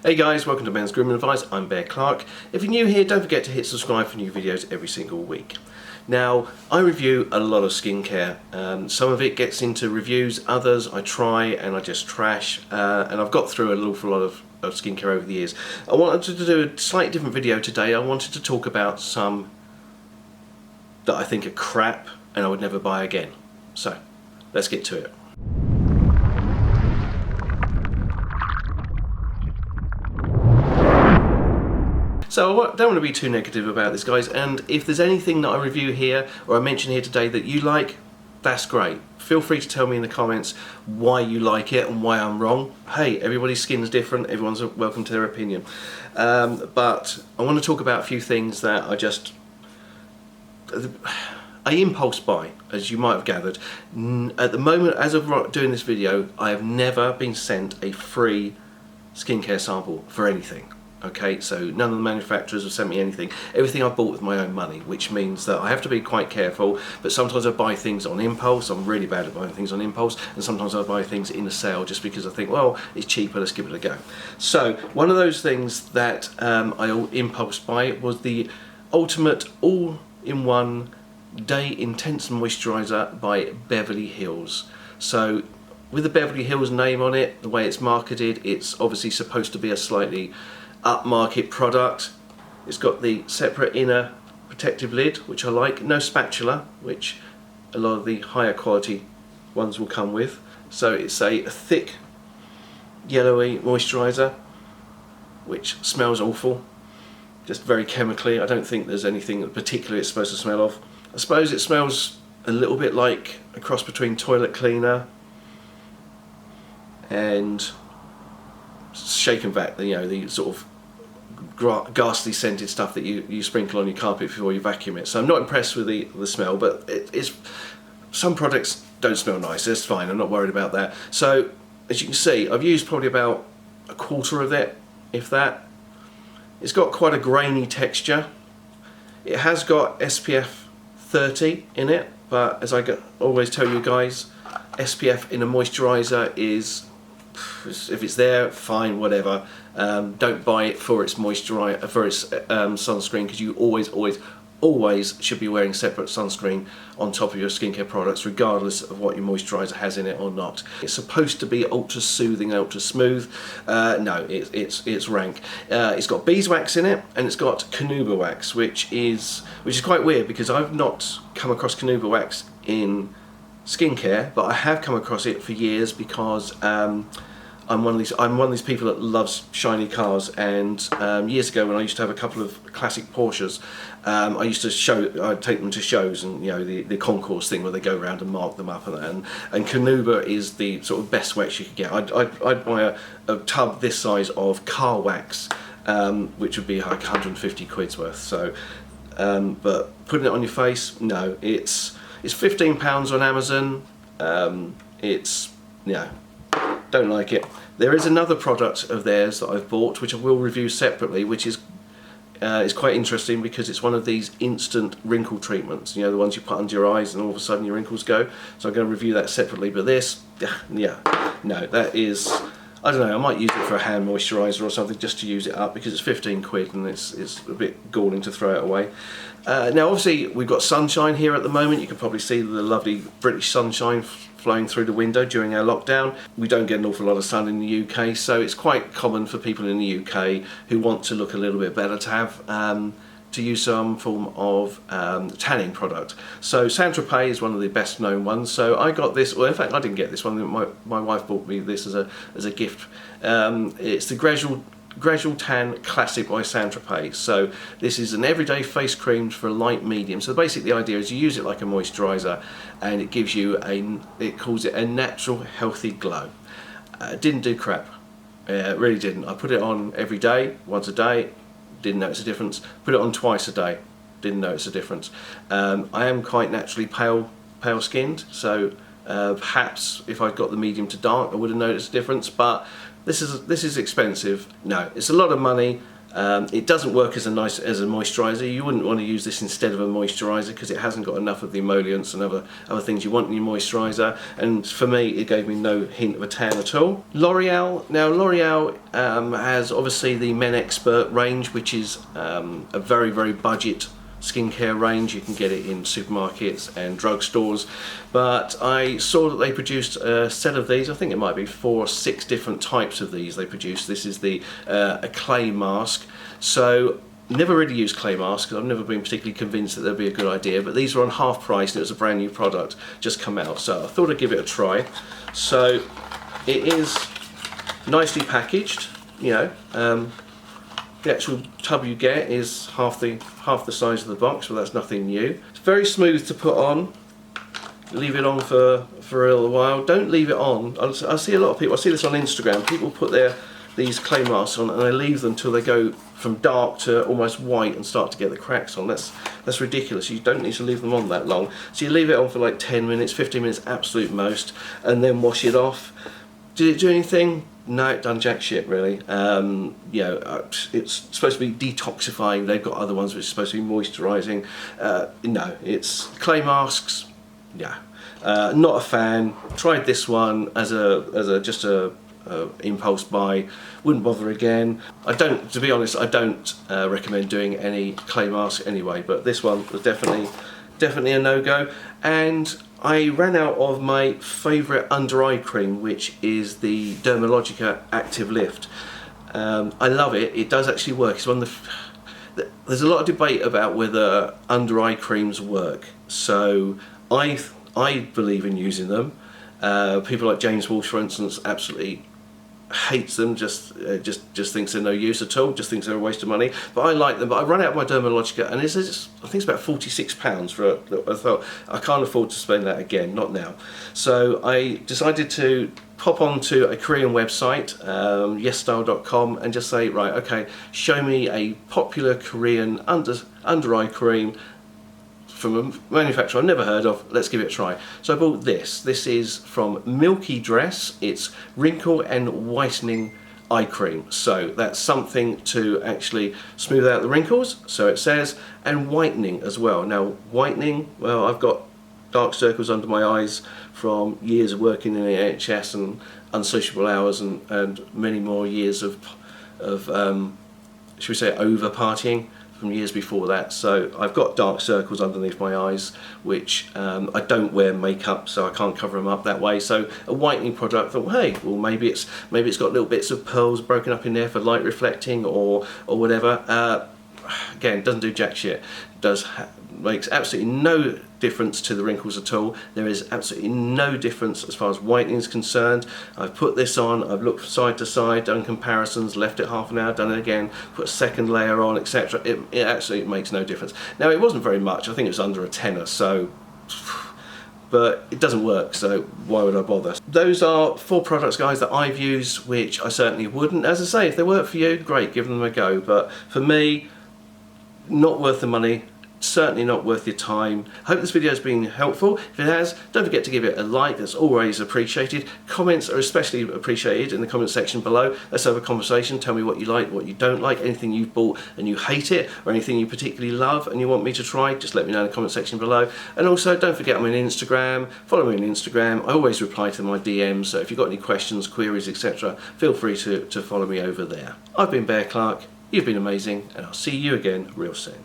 Hey guys, welcome to Men's Grooming Advice. I'm Bear Clark. If you're new here, don't forget to hit subscribe for new videos every single week. Now, I review a lot of skincare. Some of it gets into reviews, others I try and I just trash. And I've got through an awful lot of skincare over the years. I wanted to do a slightly different video today. I wanted to talk about some that I think are crap and I would never buy again. So, let's get to it. So I don't want to be too negative about this, guys, and if there's anything that I review here or I mention here today that you like, that's great. Feel free to tell me in the comments why you like it and why I'm wrong. Hey, everybody's skin's different, everyone's welcome to their opinion. But I want to talk about a few things that I impulse buy, as you might have gathered. At the moment, as of doing this video, I have never been sent a free skincare sample for anything. Okay, so none of the manufacturers have sent me anything. Everything I've bought with my own money, which means that I have to be quite careful, but sometimes I buy things on impulse. I'm really bad at buying things on impulse, and sometimes I buy things in a sale just because I think, well, it's cheaper, let's give it a go. So one of those things that I impulse buy was the Ultimate All-in-One Day Intense Moisturiser by Beverly Hills. So with the Beverly Hills name on it, the way it's marketed, it's obviously supposed to be a slightly upmarket product. It's got the separate inner protective lid, which I like. No spatula, which a lot of the higher quality ones will come with. So it's a thick yellowy moisturiser, which smells awful, just very chemically. I don't think there's anything particularly it's supposed to smell of. I suppose it smells a little bit like a cross between toilet cleaner and shake and vac, you know, the sort of ghastly scented stuff that you sprinkle on your carpet before you vacuum it. So I'm not impressed with the smell, but it's some products don't smell nice. That's fine, I'm not worried about that. So as you can see, I've used probably about a quarter of it, if that. It's got quite a grainy texture. It has got SPF 30 in it, but as I always tell you guys, SPF in a moisturiser is, if it's there, fine, whatever. Don't buy it for its moisturiser, for its sunscreen, because you always should be wearing separate sunscreen on top of your skincare products, regardless of what your moisturiser has in it or not. It's supposed to be ultra soothing, ultra smooth. No, it's rank. It's got beeswax in it, and it's got carnauba wax, which is quite weird because I've not come across carnauba wax in skincare, but I have come across it for years because I'm one of these people that loves shiny cars, and years ago when I used to have a couple of classic Porsches, I'd take them to shows, and you know, the concourse thing where they go around and mark them up, and carnauba is the sort of best wax you could get. I'd buy a tub this size of car wax, which would be like 150 quid's worth. So, but putting it on your face, no, it's £15 on Amazon. Don't like it. There is another product of theirs that I've bought, which I will review separately, which is quite interesting because it's one of these instant wrinkle treatments. You know, the ones you put under your eyes and all of a sudden your wrinkles go. So I'm going to review that separately. But this, yeah, no, that is, I don't know, I might use it for a hand moisturiser or something just to use it up because it's 15 quid and it's a bit galling to throw it away. Now obviously we've got sunshine here at the moment. You can probably see the lovely British sunshine flowing through the window during our lockdown. We don't get an awful lot of sun in the UK, so it's quite common for people in the UK who want to look a little bit better to have to use some form of tanning product. So Saint Tropez is one of the best known ones. So I got this, well in fact I didn't get this one, my wife bought me this as a gift. It's the Grejul Tan Classic by Saint Tropez. So this is an everyday face cream for a light medium. So basically the idea is you use it like a moisturiser and it gives you it calls it a natural healthy glow. Didn't do crap, really didn't. I put it on every day, once a day, didn't notice a difference. Put it on twice a day, didn't notice a difference. I am quite naturally pale skinned, so perhaps if I'd got the medium to dark I would have noticed a difference, but this is expensive. No, it's a lot of money. It doesn't work as a moisturiser. You wouldn't want to use this instead of a moisturiser because it hasn't got enough of the emollients and other things you want in your moisturiser. And for me, it gave me no hint of a tan at all. L'Oreal. Now L'Oreal has obviously the Men Expert range, which is a very, very budget skincare range. You can get it in supermarkets and drugstores, but I saw that they produced a set of these. I think it might be 4 or 6 different types of these they produced. This is the a clay mask. So never really used clay masks because I've never been particularly convinced that they'd be a good idea, but these were on half price and it was a brand new product just come out, so I thought I'd give it a try. So it is nicely packaged, you know. The actual tub you get is half the size of the box, but that's nothing new. It's very smooth to put on. Leave it on for a little while. Don't leave it on. I see a lot of people, I see this on Instagram, people put these clay masks on and they leave them till they go from dark to almost white and start to get the cracks on. That's ridiculous. You don't need to leave them on that long. So you leave it on for like 10 minutes, 15 minutes absolute most, and then wash it off. Did it do anything? No, it done jack shit really. You know, it's supposed to be detoxifying. They've got other ones which are supposed to be moisturising. No, it's clay masks. Yeah, not a fan. Tried this one as just a impulse buy. Wouldn't bother again. To be honest, I don't recommend doing any clay mask anyway. But this one was definitely a no-go. And I ran out of my favourite under eye cream, which is the Dermalogica Active Lift. I love it. It does actually work. It's one of there's a lot of debate about whether under eye creams work. So I believe in using them. People like James Walsh, for instance, absolutely hates them, just thinks they're no use at all, just thinks they're a waste of money. But I like them. But I ran out of my Dermalogica, and I think it's about £46 for I thought I can't afford to spend that again, not now. So I decided to pop onto a Korean website, yesstyle.com, and just say, right, okay, show me a popular Korean under eye cream from a manufacturer I've never heard of. Let's give it a try. So I bought this. This is from Milky Dress. It's wrinkle and whitening eye cream. So that's something to actually smooth out the wrinkles, so it says, and whitening as well. Now whitening, well, I've got dark circles under my eyes from years of working in the NHS and unsociable hours and many more years of should we say over partying from years before that. So I've got dark circles underneath my eyes, which I don't wear makeup, so I can't cover them up that way. So a whitening product, I thought, hey, well maybe it's got little bits of pearls broken up in there for light reflecting or whatever. Again, doesn't do jack shit. Makes absolutely no difference to the wrinkles at all. There is absolutely no difference as far as whitening is concerned. I've put this on, I've looked side to side, done comparisons, left it half an hour, done it again, put a second layer on, etc. It absolutely makes no difference. Now it wasn't very much, I think it was under a tenner, so, but it doesn't work, so why would I bother? Those are 4 products, guys, that I've used, which I certainly wouldn't. As I say, if they work for you, great, give them a go, but for me, not worth the money. Certainly not worth your time. I hope this video has been helpful. If it has, don't forget to give it a like. That's always appreciated. Comments are especially appreciated in the comment section below. Let's have a conversation. Tell me what you like, what you don't like, anything you've bought and you hate it, or anything you particularly love and you want me to try, just let me know in the comment section below. And also, don't forget I'm on Instagram. Follow me on Instagram. I always reply to my DMs, so if you've got any questions, queries, etc., feel free to follow me over there. I've been Bear Clark. You've been amazing, and I'll see you again real soon.